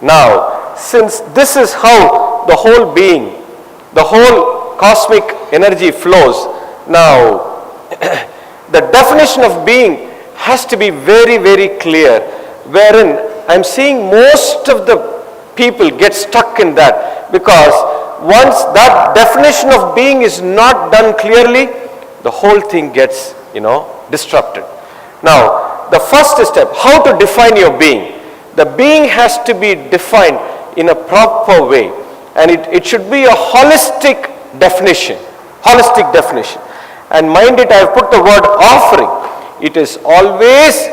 Now, since this is how the whole being, the whole cosmic energy flows, now the definition of being has to be very, very clear, wherein I'm seeing most of the people get stuck in that, because once that definition of being is not done clearly, the whole thing gets, disrupted. Now, the first step, how to define your being. The being has to be defined in a proper way, and it should be a holistic definition. Holistic definition. And mind it, I have put the word offering. It is always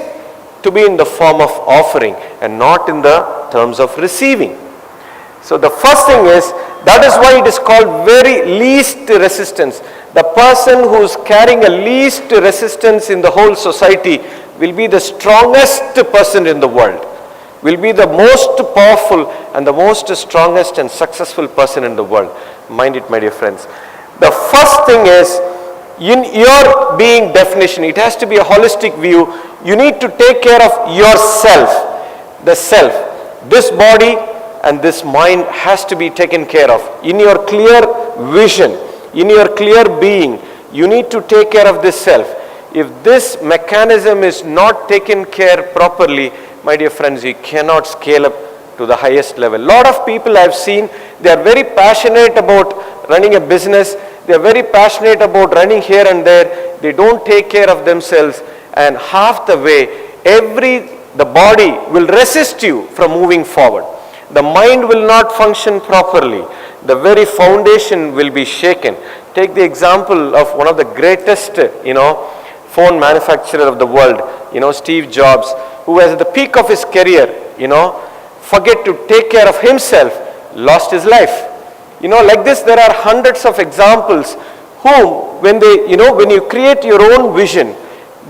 to be in the form of offering and not in the terms of receiving. So the first thing is, that is why it is called very least resistance. The person who is carrying a least resistance in the whole society will be the strongest person in the world, will be the most powerful and the most strongest and successful person in the world. Mind it, my dear friends. The first thing is, in your being definition, it has to be a holistic view. You need to take care of yourself, the self. This body and this mind has to be taken care of. In your clear vision, in your clear being, you need to take care of this self. If this mechanism is not taken care properly, my dear friends, you cannot scale up to the highest level. A lot of people I've seen, they are very passionate about running a business. They are very passionate about running here and there. They don't take care of themselves, and half the way, the body will resist you from moving forward. The mind will not function properly. The very foundation will be shaken. Take the example of one of the greatest, phone manufacturer of the world, Steve Jobs, who was at the peak of his career, forget to take care of himself, lost his life. Like this, there are hundreds of examples whom, when you create your own vision,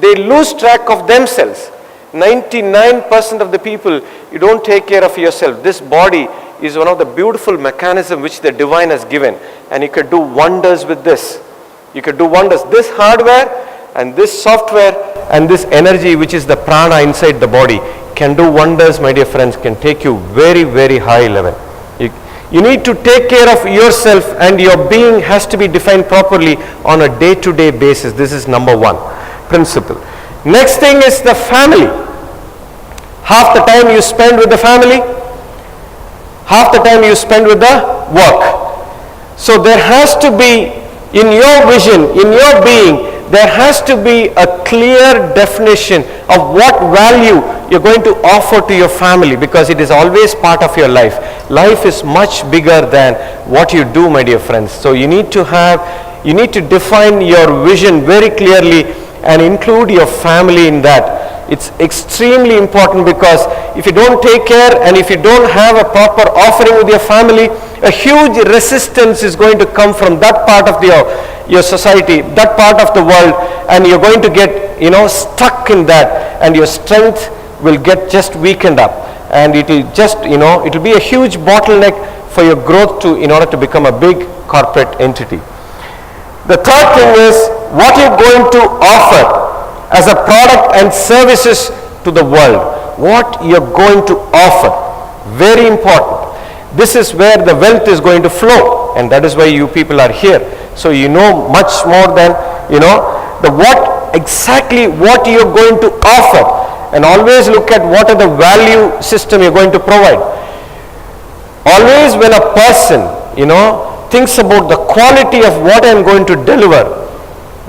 they lose track of themselves. 99% of the people, you don't take care of yourself. This body is one of the beautiful mechanisms which the divine has given, and you could do wonders with this. You could do wonders. This hardware and this software and this energy, which is the prana inside the body, can do wonders, my dear friends, can take you very, very high level. You need to take care of yourself, and your being has to be defined properly on a day-to-day basis. This is number one principle. Next thing is the family. Half the time you spend with the family, half the time you spend with the work. So there has to be, in your vision, in your being, there has to be a clear definition of what value you're going to offer to your family, because it is always part of your life. Life is much bigger than what you do, my dear friends. So you need to define your vision very clearly and include your family in that. It's extremely important, because if you don't take care and if you don't have a proper offering with your family, a huge resistance is going to come from that part of your society, that part of the world, and you're going to get stuck in that, and your strength will get just weakened up, and it will just it will be a huge bottleneck for your growth in order to become a big corporate entity. The third thing is what you're going to offer as a product and services to the world. What you're going to offer, very important. This is where the wealth is going to flow, and that is why you people are here. So you know much more than exactly what you're going to offer, and always look at what are the value system you're going to provide. Always when a person thinks about the quality of what I'm going to deliver,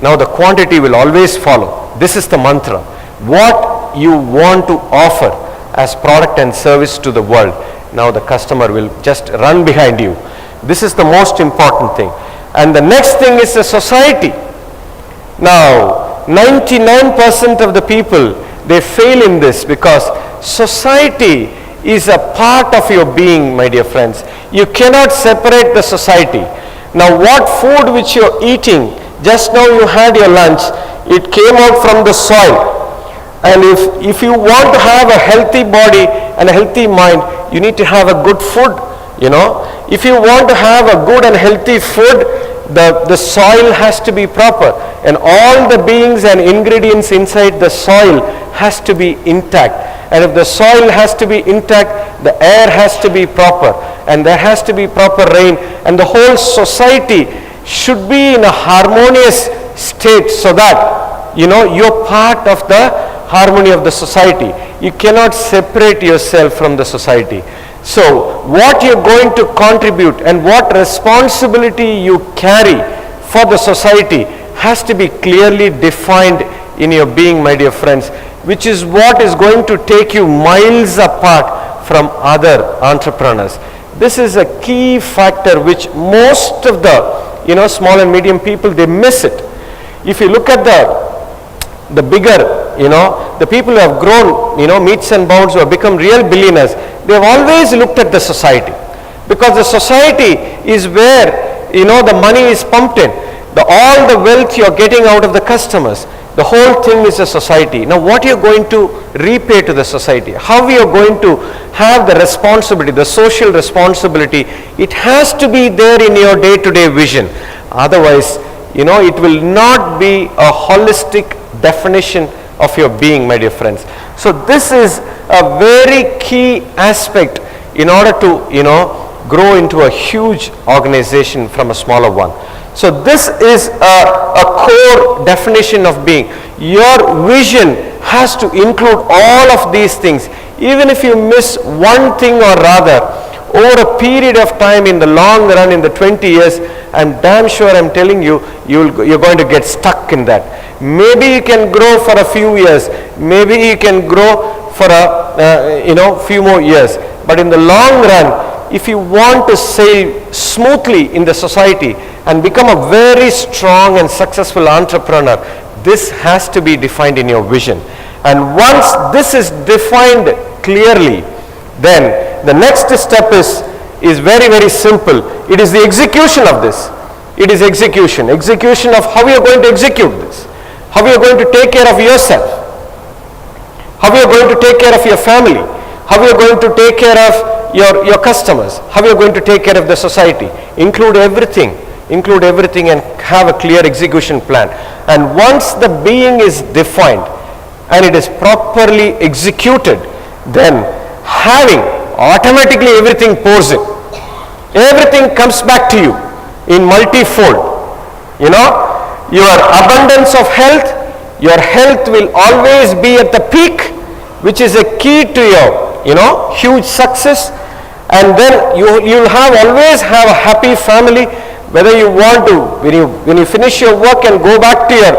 now the quantity will always follow. This is the mantra. What you want to offer as product and service to the world, now the customer will just run behind you. This is the most important thing. And the next thing is the society. Now 99% of the people, they fail in this, because society is a part of your being, my dear friends. You cannot separate the society. Now what food which you're eating, just now you had your lunch, it came out from the soil. And if you want to have a healthy body and a healthy mind, you need to have a good food. If you want to have a good and healthy food, the soil has to be proper, and all the beings and ingredients inside the soil has to be intact. And if the soil has to be intact, the air has to be proper, and there has to be proper rain, and the whole society should be in a harmonious state, so that you're part of the harmony of the society. You cannot separate yourself from the society. So what you're going to contribute and what responsibility you carry for the society has to be clearly defined in your being, my dear friends, which is what is going to take you miles apart from other entrepreneurs. This is a key factor which most of the small and medium people, they miss it. If you look at the bigger, the people who have grown, meets and bounds, who have become real billionaires, they have always looked at the society, because the society is where the money is pumped in. All the wealth you're getting out of the customers, the whole thing is a society. Now what you're going to repay to the society, how you're going to have the responsibility, the social responsibility, it has to be there in your day-to-day vision. Otherwise, it will not be a holistic definition of your being, my dear friends. So this is a very key aspect in order to grow into a huge organization from a smaller one. So this is a core definition of being. Your vision has to include all of these things. Even if you miss one thing or rather, over a period of time, in the long run, in the 20 years, I'm damn sure, I'm telling you, you're going to get stuck in that. Maybe you can grow for a few years. Maybe you can grow for a few more years. But in the long run, if you want to sail smoothly in the society and become a very strong and successful entrepreneur, this has to be defined in your vision. And once this is defined clearly, then the next step is very, very simple. It is the execution of this. It is execution of how you are going to execute this, how you are going to take care of yourself, how you are going to take care of your family, how you are going to take care of your customers, how you are going to take care of the society. Include everything and have a clear execution plan. And once the being is defined and it is properly executed, then having, automatically everything pours in. Everything comes back to you in multifold. Your abundance of health, your health will always be at the peak, which is a key to your huge success. And then you'll always have a happy family. Whether you want to, when you finish your work and go back to your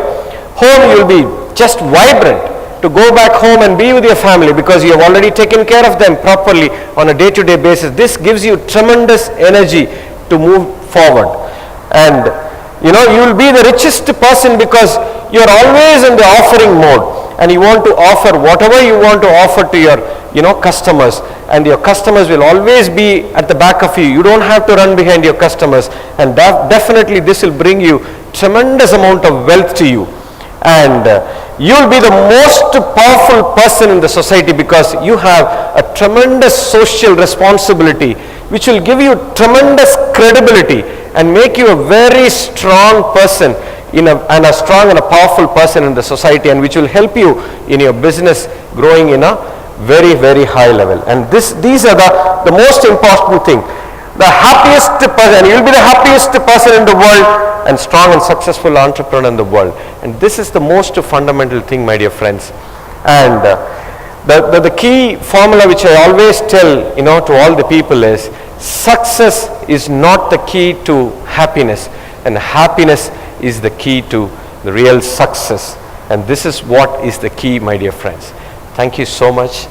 home, you'll be just vibrant to go back home and be with your family, because you have already taken care of them properly on a day-to-day basis. This gives you tremendous energy to move forward. And you will be the richest person because you're always in the offering mode, and you want to offer whatever you want to offer to your customers, and your customers will always be at the back of you. You don't have to run behind your customers, and definitely this will bring you tremendous amount of wealth to you. And you'll be the most powerful person in the society, because you have a tremendous social responsibility, which will give you tremendous credibility and make you a very strong person and a strong and a powerful person in the society, and which will help you in your business growing in a very, very high level. And these are the most important thing. The happiest person, you'll be the happiest person in the world and strong and successful entrepreneur in the world. And this is the most fundamental thing, my dear friends. And the key formula which I always tell to all the people is, success is not the key to happiness, and happiness is the key to the real success. And this is what is the key, my dear friends. Thank you so much.